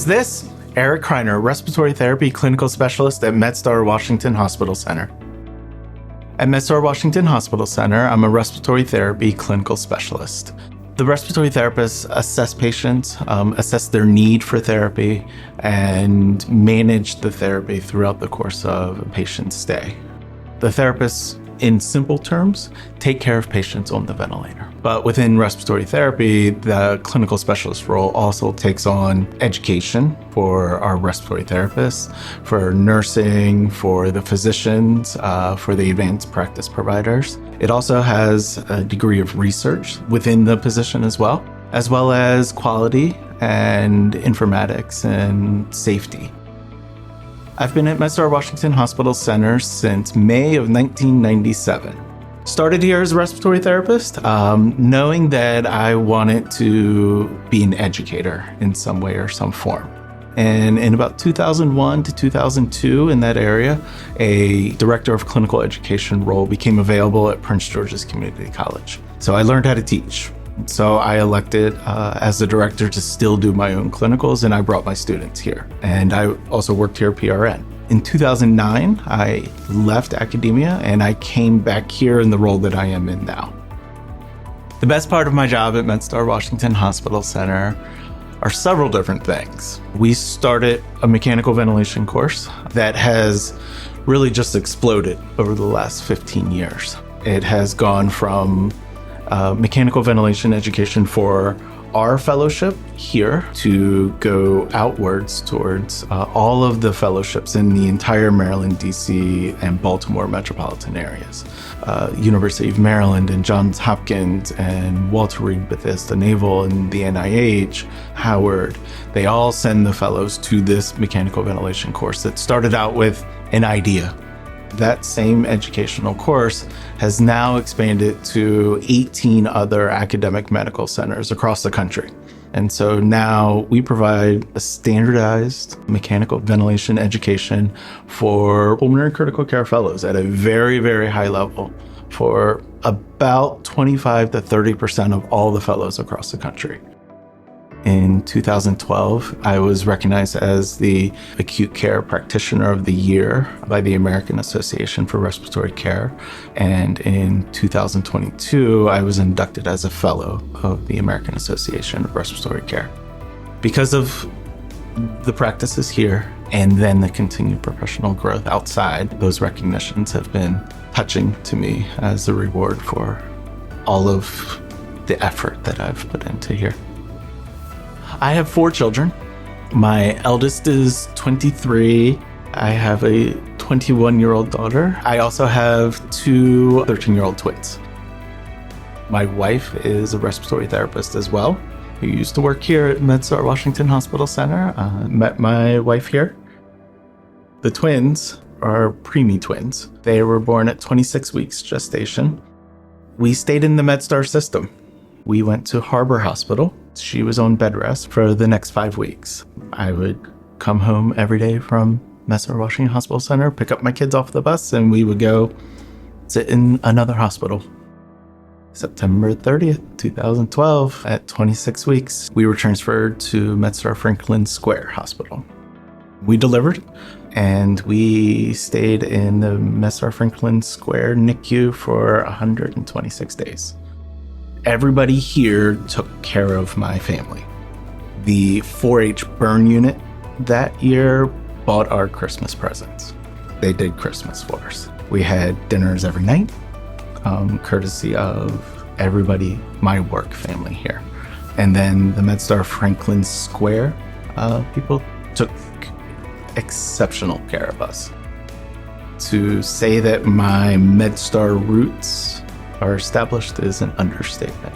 Who's this? Eric Kriner, Respiratory Therapy Clinical Specialist at MedStar Washington Hospital Center. At MedStar Washington Hospital Center, I'm a respiratory therapy clinical specialist. The respiratory therapists assess patients, assess their need for therapy, and manage the therapy throughout the course of a patient's stay. The therapists, in simple terms, take care of patients on the ventilator. But within respiratory therapy, the clinical specialist role also takes on education for our respiratory therapists, for nursing, for the physicians, for the advanced practice providers. It also has a degree of research within the position as well as quality and informatics and safety. I've been at MedStar Washington Hospital Center since May of 1997. Started here as a respiratory therapist, knowing that I wanted to be an educator in some way or some form. And in about 2001 to 2002, in that area, a director of clinical education role became available at Prince George's Community College. So I learned how to teach. So I elected as the director to still do my own clinicals, and I brought my students here. And I also worked here PRN. In 2009, I left academia and I came back here in the role that I am in now. The best part of my job at MedStar Washington Hospital Center are several different things. We started a mechanical ventilation course that has really just exploded over the last 15 years. It has gone from mechanical ventilation education for our fellowship here to go outwards towards all of the fellowships in the entire Maryland, DC, and Baltimore metropolitan areas. University of Maryland and Johns Hopkins and Walter Reed Bethesda Naval and the NIH, Howard, they all send the fellows to this mechanical ventilation course that started out with an idea. That same educational course has now expanded to 18 other academic medical centers across the country. And so now we provide a standardized mechanical ventilation education for pulmonary critical care fellows at a very, very high level for about 25 to 30% of all the fellows across the country. In 2012, I was recognized as the Acute Care Practitioner of the Year by the American Association for Respiratory Care. And in 2022, I was inducted as a Fellow of the American Association of Respiratory Care. Because of the practices here and then the continued professional growth outside, those recognitions have been touching to me as a reward for all of the effort that I've put into here. I have 4 children. My eldest is 23. I have a 21-year-old daughter. I also have 2 13-year-old twins. My wife is a respiratory therapist as well, who used to work here at MedStar Washington Hospital Center. Met my wife here. The twins are preemie twins. They were born at 26 weeks gestation. We stayed in the MedStar system. We went to Harbor Hospital. She was on bed rest for the next 5 weeks. I would come home every day from MedStar Washington Hospital Center, pick up my kids off the bus, and we would go sit in another hospital. September 30th, 2012, at 26 weeks, we were transferred to MedStar Franklin Square Hospital. We delivered, and we stayed in the MedStar Franklin Square NICU for 126 days. Everybody here took care of my family. The 4-H burn unit that year bought our Christmas presents. They did Christmas for us. We had dinners every night, courtesy of everybody, my work family here. And then the MedStar Franklin Square people took exceptional care of us. To say that my MedStar roots are established is an understatement.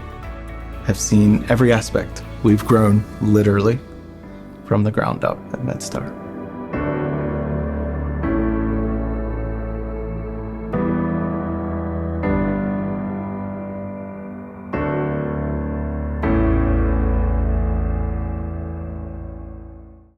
I've seen every aspect. We've grown literally from the ground up at MedStar.